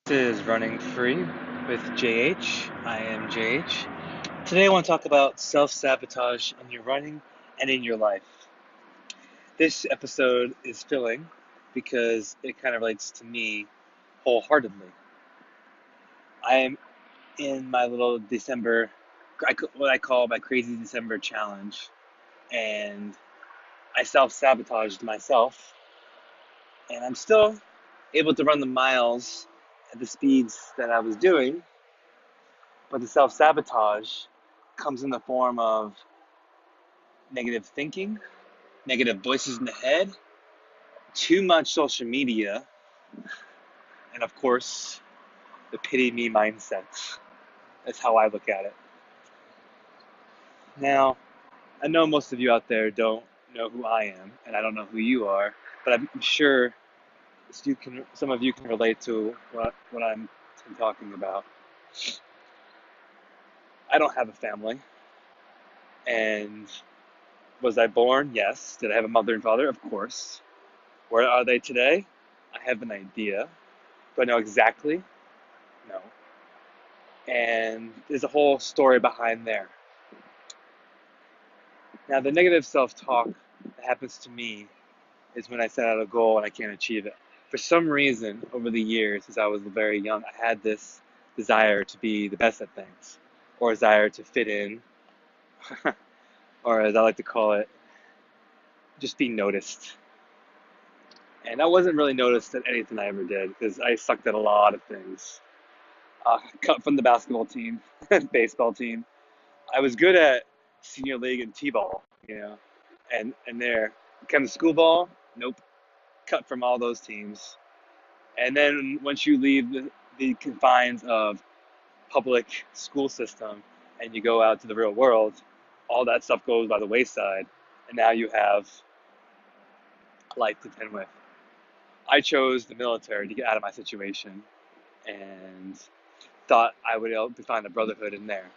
This is Running Free with JH. I am JH. Today I want to talk about self-sabotage in your running and in your life. This episode is filling because it kind of relates to me wholeheartedly. I am in my little December, what I call my crazy December challenge, and I self-sabotaged myself, and I'm still able to run the miles at the speeds that I was doing. But the self sabotage comes in the form of negative thinking, negative voices in the head, too much social media, and of course, the pity me mindset. That's how I look at it. Now, I know most of you out there don't know who I am, and I don't know who you are, but I'm sure some of you can relate to what I'm talking about. I don't have a family, and was I born? Yes. Did I have a mother and father? Of course. Where are they today? I have an idea. Do I know exactly? No. And there's a whole story behind there. Now, the negative self talk that happens to me is when I set out a goal and I can't achieve it. For some reason, over the years, since I was very young, I had this desire to be the best at things, or desire to fit in, or as I like to call it, just be noticed. And I wasn't really noticed at anything I ever did because I sucked at a lot of things. Cut from the basketball team, baseball team. I was good at senior league and t-ball, and there. Kind of school ball, nope. Cut from all those teams. And then once you leave the confines of public school system and you go out to the real world, all that stuff goes by the wayside, and now you have life to contend with. I chose the military to get out of my situation and thought I would be able to find a brotherhood in there.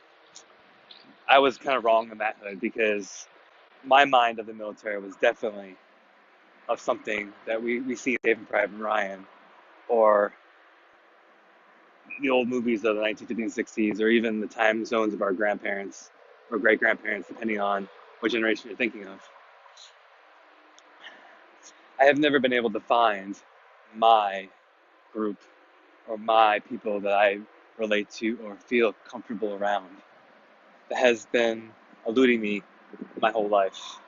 I was kind of wrong in that hood because my mind of the military was definitely of something that we see in Saving Private Ryan or the old movies of the 1950s and 60s or even the time zones of our grandparents or great grandparents, depending on what generation you're thinking of. I have never been able to find my group or my people that I relate to or feel comfortable around. That has been eluding me my whole life.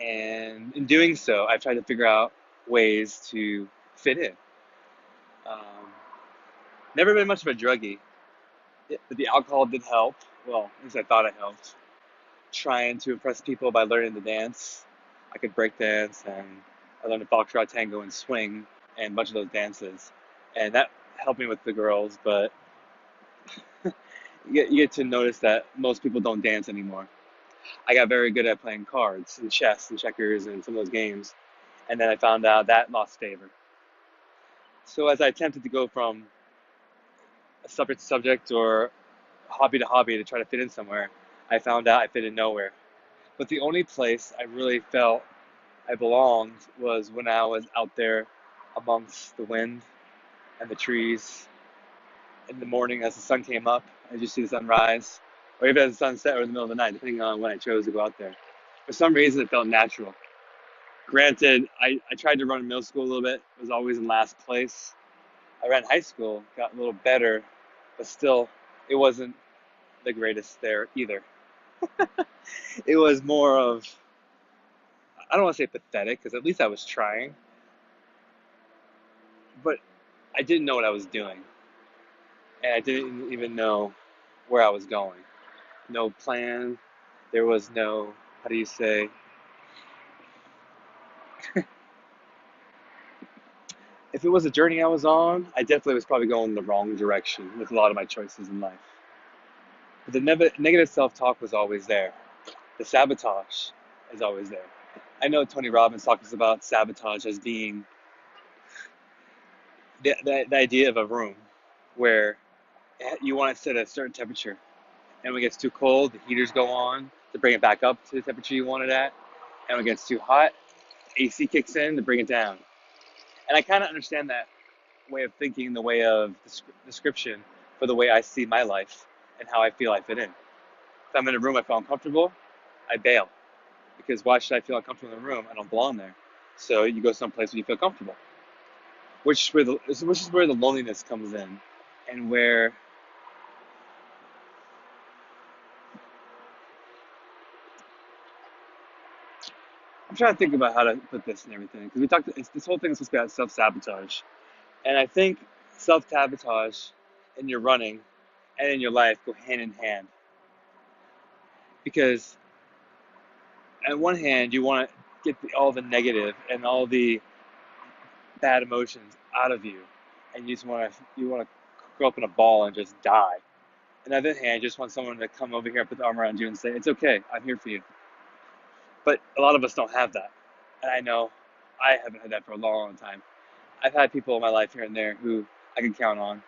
And in doing so, I've tried to figure out ways to fit in. Um, Never been much of a druggie. But the alcohol did help. Well, at least I thought it helped. Trying to impress people by learning to dance. I could break dance, and I learned to foxtrot, tango, and swing, and a bunch of those dances. And that helped me with the girls, but you get to notice that most people don't dance anymore. I got very good at playing cards and chess and checkers and some of those games, and then I found out that lost favor. So as I attempted to go from a subject to subject or hobby to hobby to try to fit in somewhere, I found out I fit in nowhere. But the only place I really felt I belonged was when I was out there amongst the wind and the trees in the morning as the sun came up, as you see the sunrise, or even as the sun set or in the middle of the night, depending on when I chose to go out there. For some reason, it felt natural. Granted, I tried to run in middle school a little bit, was always in last place. I ran high school, got a little better, but still, it wasn't the greatest there either. It was more of, I don't want to say pathetic, because at least I was trying, but I didn't know what I was doing. And I didn't even know where I was going. No plan. There was no, how do you say, if it was a journey I was on, I definitely was probably going the wrong direction with a lot of my choices in life. But the negative self talk was always there. The sabotage is always there. I know Tony Robbins talks about sabotage as being the idea of a room where you want it set at a certain temperature. And when it gets too cold, the heaters go on to bring it back up to the temperature you want it at. And when it gets too hot, AC kicks in to bring it down. And I kind of understand that way of thinking, the way of description for the way I see my life and how I feel I fit in. If I'm in a room I feel uncomfortable, I bail because why should I feel uncomfortable in a room? I don't belong there. So you go someplace where you feel comfortable, which is where the loneliness comes in, and where I'm trying to think about how to put this and everything because we talked. This whole thing is supposed to be about self-sabotage, and I think self-sabotage in your running and in your life go hand in hand because on one hand you want to get all the negative and all the bad emotions out of you, and you want to curl up in a ball and just die. On the other hand, you just want someone to come over here and put the arm around you and say, "It's okay, I'm here for you." But a lot of us don't have that, and I know I haven't had that for a long, long time. I've had people in my life here and there who I can count on,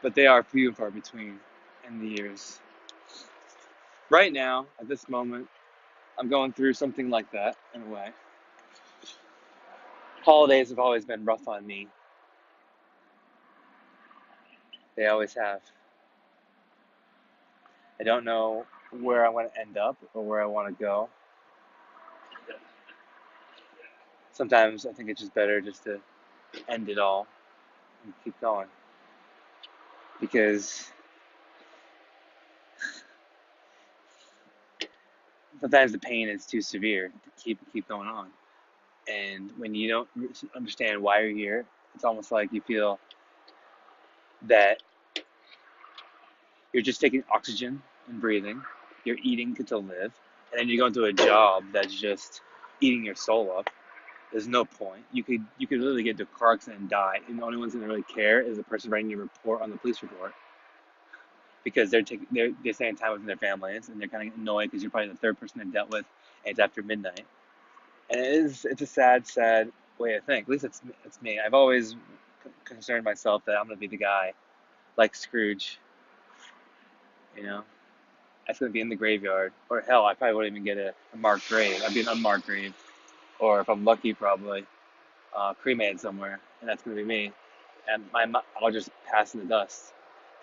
but they are few and far between in the years. Right now, at this moment, I'm going through something like that in a way. Holidays have always been rough on me. They always have. I don't know where I want to end up or where I want to go. Sometimes I think it's just better just to end it all and keep going because sometimes the pain is too severe to keep going on. And when you don't understand why you're here, it's almost like you feel that you're just taking oxygen and breathing. You're eating to live, and then you go into a job that's just eating your soul up. There's no point. You could literally get into a car accident and die, and the only one's gonna really care is the person writing your report on the police report because they're spending time with their families and they're kind of annoyed because you're probably the third person they dealt with, and it's after midnight. And it's a sad way to think. At least it's me. I've always concerned myself that I'm gonna be the guy like Scrooge, you know. That's gonna be in the graveyard, or hell, I probably wouldn't even get a marked grave. I'd be an unmarked grave, or if I'm lucky, probably cremated somewhere, and that's gonna be me. And I'll just pass in the dust.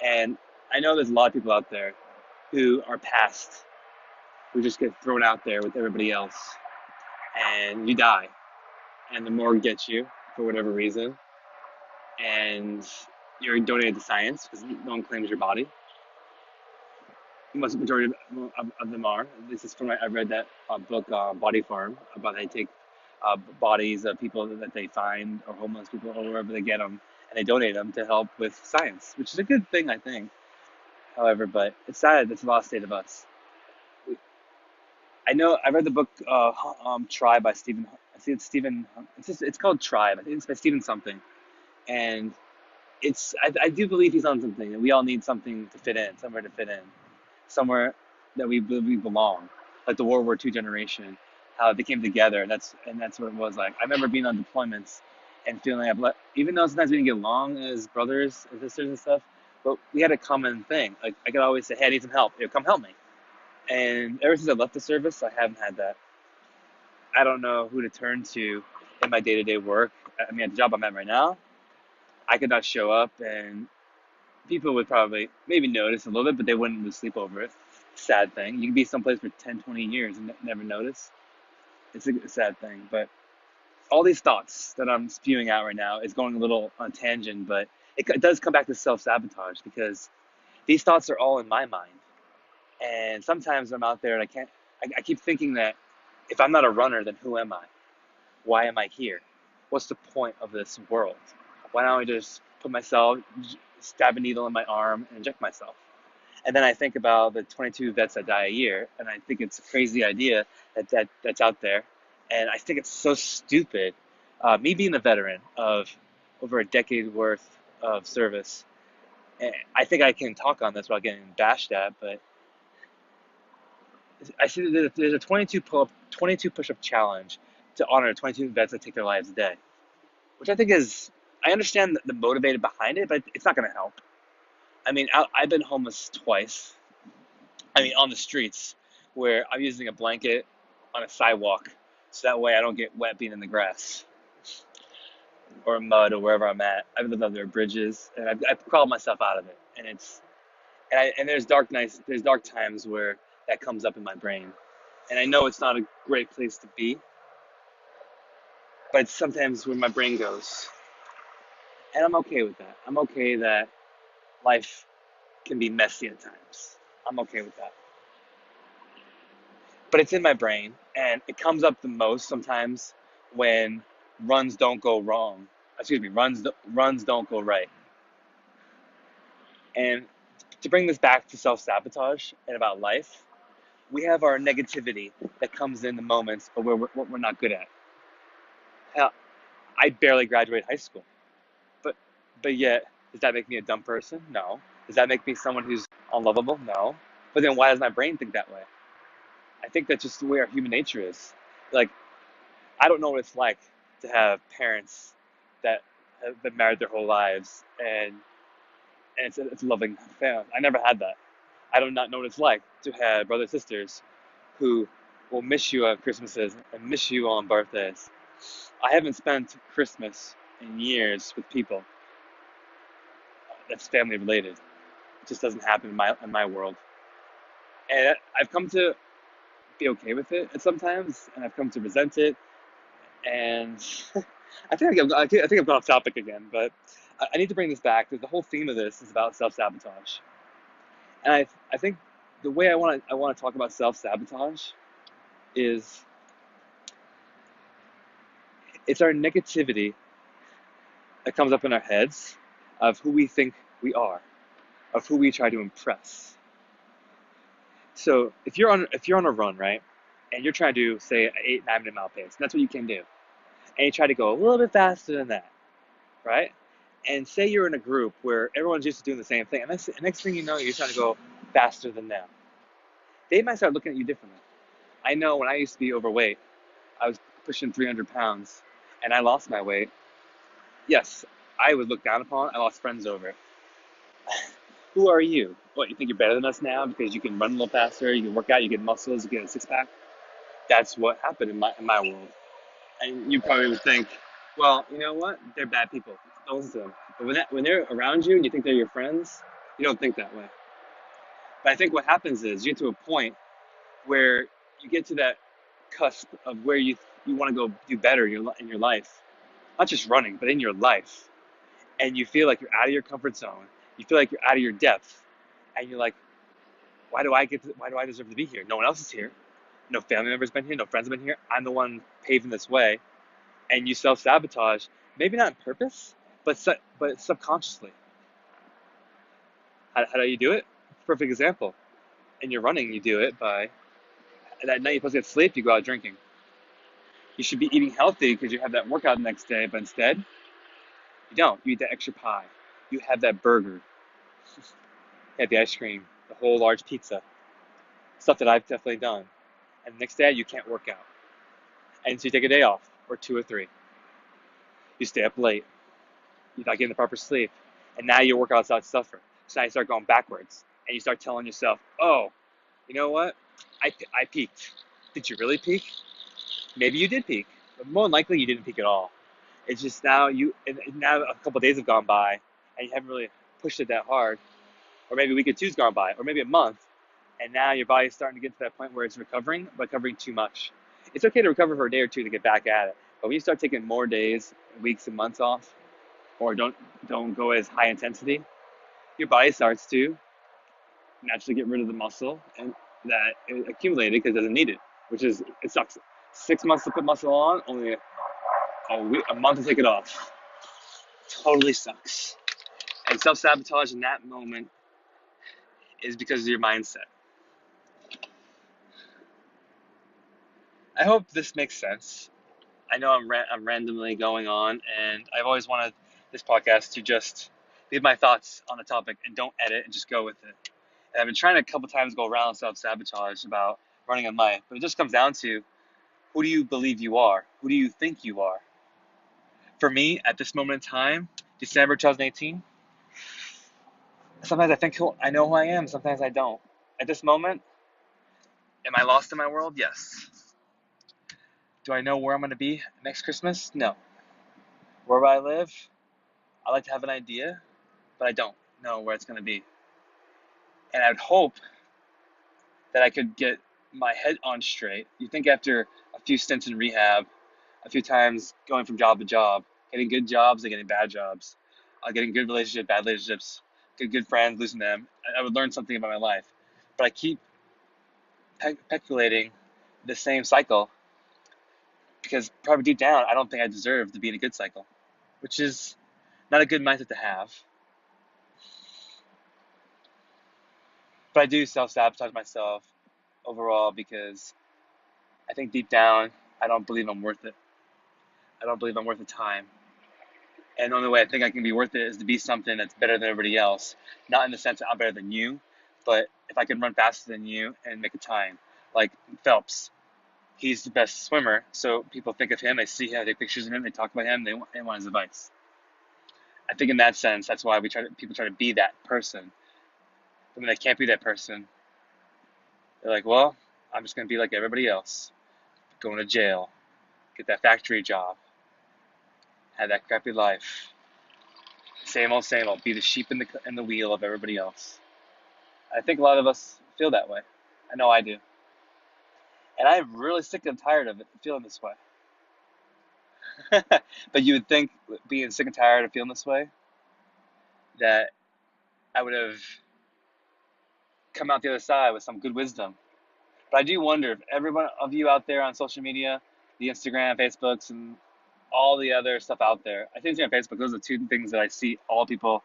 And I know there's a lot of people out there who are past, who just get thrown out there with everybody else, and you die, and the morgue gets you for whatever reason, and you're donated to science because no one claims your body. Most majority of them are. This is from I read that book, Body Farm, about they take bodies of people that they find or homeless people or wherever they get them, and they donate them to help with science, which is a good thing, I think. However, but it's sad. It's a lost state of us. I know I read the book Tribe by Stephen. I see it's Stephen. It's called Tribe. I think it's by Stephen something, and I do believe he's on something, and we all need something to fit in, somewhere to fit in, somewhere that we belong, like the World War II generation, how they came together. And that's what it was like. I remember being on deployments and feeling even though sometimes we didn't get along as brothers and sisters and stuff, but we had a common thing. Like I could always say, "Hey, I need some help. Here, come help me." And ever since I left the service, I haven't had that. I don't know who to turn to in my day-to-day work. I mean, at the job I'm at right now, I could not show up and people would probably maybe notice a little bit, but they wouldn't lose sleep over it. Sad thing. You can be someplace for 10, 20 years and never notice. It's a sad thing. But all these thoughts that I'm spewing out right now is going a little on a tangent, but it does come back to self-sabotage because these thoughts are all in my mind. And sometimes I'm out there and I keep thinking that if I'm not a runner, then who am I? Why am I here? What's the point of this world? Why don't I just put myself, stab a needle in my arm and inject myself? And then I think about the 22 vets that die a year, and I think it's a crazy idea that's out there. And I think it's so stupid. Me being a veteran of over a decade worth of service, I think I can talk on this without getting bashed at, but I see that there's a 22 push-up challenge to honor 22 vets that take their lives a day, which I think is, I understand the motivated behind it, but it's not going to help. I mean, I've been homeless twice. I mean, on the streets, where I'm using a blanket on a sidewalk, so that way I don't get wet being in the grass. or mud or wherever I'm at. I've lived under bridges, and I've crawled myself out of it. And there's dark nights, there's dark times where that comes up in my brain, and I know it's not a great place to be, but it's sometimes where my brain goes, and I'm okay with that. I'm okay that life can be messy at times. I'm okay with that. But it's in my brain, and it comes up the most sometimes when runs don't go wrong. Excuse me, runs don't go right. And to bring this back to self-sabotage and about life, we have our negativity that comes in the moments of where what we're not good at. Hell, I barely graduated high school, but yet, does that make me a dumb person? No. Does that make me someone who's unlovable? No. But then why does my brain think that way? I think that's just the way our human nature is. Like, I don't know what it's like to have parents that have been married their whole lives, and it's a loving family. I never had that. I do not know what it's like to have brothers and sisters who will miss you on Christmases and miss you on birthdays. I haven't spent Christmas in years with people that's family related. It just doesn't happen in my world. And I've come to be okay with it at sometimes, and I've come to resent it. And I think I've gone off topic again, but I need to bring this back because the whole theme of this is about self sabotage. And I think the way I want to talk about self sabotage is it's our negativity that comes up in our heads of who we think we are, of who we try to impress. So if you're on a run, right, and you're trying to say an 8-9 minute mile pace, and that's what you can do, and you try to go a little bit faster than that, right? And say you're in a group where everyone's used to doing the same thing, and next thing you know, you're trying to go faster than them. They might start looking at you differently. I know when I used to be overweight, I was pushing 300 pounds, and I lost my weight. Yes, I was looked down upon. I lost friends over it. Who are you? What, you think you're better than us now because you can run a little faster, you can work out, you get muscles, you get a six pack? That's what happened in my world. And you probably would think, well, you know what? They're bad people. Don't listen to them. But when they're around you and you think they're your friends, you don't think that way. But I think what happens is you get to a point where you get to that cusp of where you want to go do better in your life, not just running, but in your life, and you feel like you're out of your comfort zone. You feel like you're out of your depth, and you're like, why do I deserve to be here? No one else is here. No family members been here. No friends have been here. I'm the one paving this way, and you self sabotage. Maybe not on purpose, but subconsciously. How do you do it? Perfect example. In your running, you do it by that night you're supposed to get sleep. You go out drinking. You should be eating healthy because you have that workout the next day, but instead you don't. You eat that extra pie. You have that burger. You have the ice cream, the whole large pizza. Stuff that I've definitely done. And the next day you can't work out. And so you take a day off, or two or three. You stay up late. You're not getting the proper sleep. And now your workouts start to suffer. So now you start going backwards. And you start telling yourself, oh, you know what? I peaked. Did you really peak? Maybe you did peak. But more than likely you didn't peak at all. It's just now a couple of days have gone by and you haven't really pushed it that hard. Or maybe a week or two's gone by, or maybe a month. And now your body's starting to get to that point where it's recovering, but recovering too much. It's okay to recover for a day or two to get back at it. But when you start taking more days, weeks, and months off, or don't go as high intensity, your body starts to naturally get rid of the muscle and that it accumulated because it doesn't need it, which is it sucks. 6 months to put muscle on, only a month to take it off. Totally sucks. And self sabotage in that moment is because of your mindset. I hope this makes sense. I know I'm randomly going on, and I've always wanted this podcast to just leave my thoughts on the topic and don't edit and just go with it. And I've been trying a couple times go around self-sabotage about running in life, but it just comes down to who do you believe you are? Who do you think you are? For me, at this moment in time, December 2018, sometimes I think I know who I am, sometimes I don't. At this moment, am I lost in my world? Yes. Do I know where I'm going to be next Christmas? No. Where I live, I like to have an idea, but I don't know where it's going to be. And I would hope that I could get my head on straight. You think after a few stints in rehab, a few times going from job to job, getting good jobs and getting bad jobs, getting good relationships, bad relationships, good friends, losing them, I would learn something about my life. But I keep peculating the same cycle because probably deep down, I don't think I deserve to be in a good cycle, which is not a good mindset to have. But I do self-sabotage myself overall because I think deep down, I don't believe I'm worth it. I don't believe I'm worth the time. And the only way I think I can be worth it is to be something that's better than everybody else. Not in the sense that I'm better than you, but if I can run faster than you and make a time. Like Phelps, he's the best swimmer, so people think of him, they see him, they take pictures of him, they talk about him, they want his advice. I think in that sense, that's why people try to be that person. But when they can't be that person, they're like, well, I'm just going to be like everybody else. Going to jail, get that factory job, have that crappy life. Same old. Be the sheep in the wheel of everybody else. I think a lot of us feel that way. I know I do. And I'm really sick and tired of it, feeling this way. But you would think, being sick and tired of feeling this way, that I would have come out the other side with some good wisdom. But I do wonder if every one of you out there on social media, the Instagram, Facebooks, and all the other stuff out there, I think Instagram and Facebook, those are the two things that I see all people.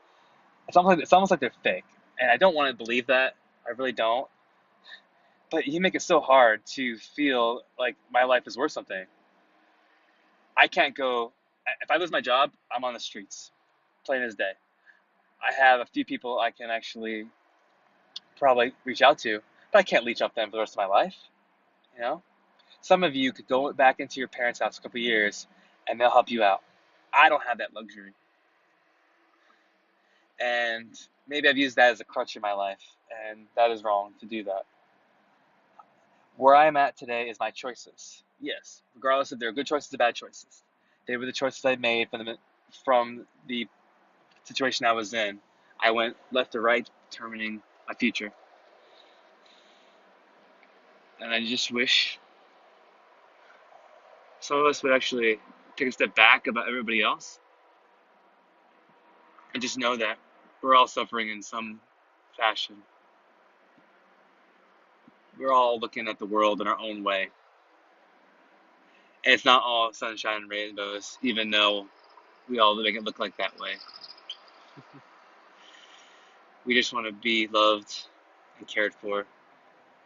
It's almost like they're fake, and I don't want to believe that. I really don't. But you make it so hard to feel like my life is worth something. I can't go. If I lose my job, I'm on the streets, plain as day. I have a few people I can actually probably reach out to, but I can't leech off them for the rest of my life. You know, some of you could go back into your parents' house a couple of years, and they'll help you out. I don't have that luxury, and maybe I've used that as a crutch in my life, and that is wrong to do that. Where I'm at today is my choices. Yes, regardless if they're good choices or bad choices. They were the choices I made from the situation I was in. I went left to right, determining my future. And I just wish some of us would actually take a step back about everybody else and just know that we're all suffering in some fashion. We're all looking at the world in our own way. And it's not all sunshine and rainbows, even though we all make it look like that way. We just want to be loved and cared for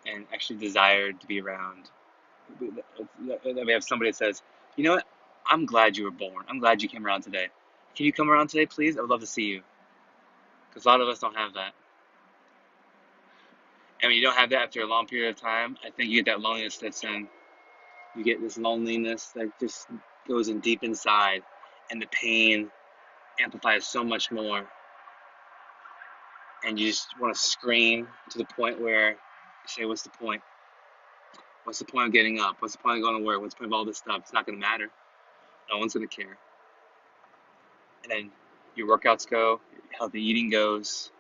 and actually desired to be around. We have somebody that says, you know what? I'm glad you were born. I'm glad you came around today. Can you come around today, please? I would love to see you. Because a lot of us don't have that. And when you don't have that after a long period of time, I think you get that loneliness that's in. You get this loneliness that just goes in deep inside. And the pain amplifies so much more. And you just want to scream to the point where you say, what's the point? What's the point of getting up? What's the point of going to work? What's the point of all this stuff? It's not going to matter. No one's going to care. And then your workouts go, your healthy eating goes,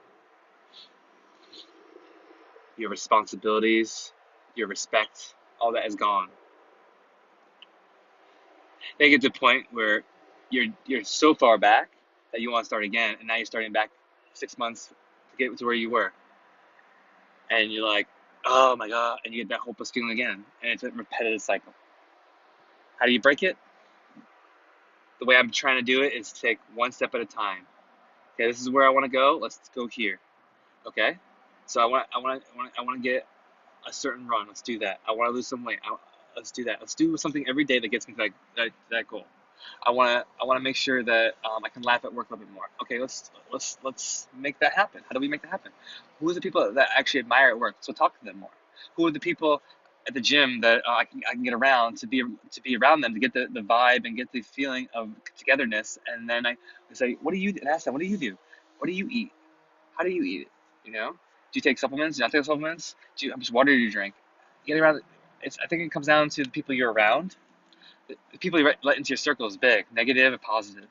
your responsibilities, your respect, all that is gone. They get to the point where you're so far back that you want to start again, and now you're starting back 6 months to get to where you were. And you're like, oh my God, and you get that hopeless feeling again. And it's a repetitive cycle. How do you break it? The way I'm trying to do it is take one step at a time. Okay, this is where I want to go. Let's go here. Okay, so I want to get a certain run. Let's do that. I want to lose some weight. Let's do that. Let's do something every day that gets me to that goal. I want to make sure that I can laugh at work a little bit more. Okay, let's make that happen. How do we make that happen? Who are the people that I actually admire at work? So talk to them more. Who are the people at the gym that I can get around to be around them to get the vibe and get the feeling of togetherness? And then I say, what do you? And ask them, what do you do? What do you eat? How do you eat it? You know? Do you take supplements? Do you not take supplements? How much water do you drink? Get around. I think it comes down to the people you're around. The people you let into your circle is big, negative and positive.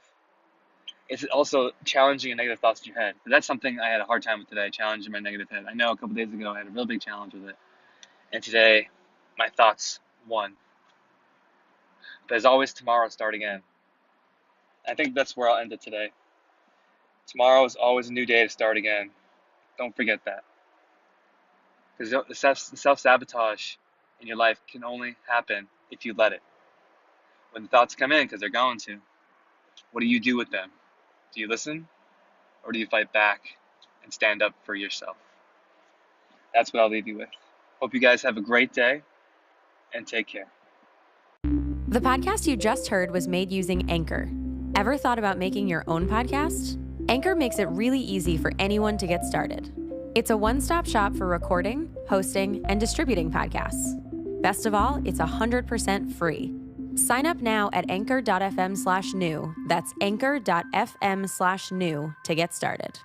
It's also challenging negative thoughts in your head. But that's something I had a hard time with today, challenging my negative head. I know a couple days ago I had a real big challenge with it. And today, my thoughts won. But as always, tomorrow start again. I think that's where I'll end it today. Tomorrow is always a new day to start again. Don't forget that. Because the self-sabotage in your life can only happen if you let it. When the thoughts come in, because they're going to, what do you do with them? Do you listen? Or do you fight back and stand up for yourself? That's what I'll leave you with. Hope you guys have a great day and take care. The podcast you just heard was made using Anchor. Ever thought about making your own podcast? Anchor makes it really easy for anyone to get started. It's a one-stop shop for recording, hosting, and distributing podcasts. Best of all, it's 100% free. Sign up now at anchor.fm/new. That's anchor.fm/new to get started.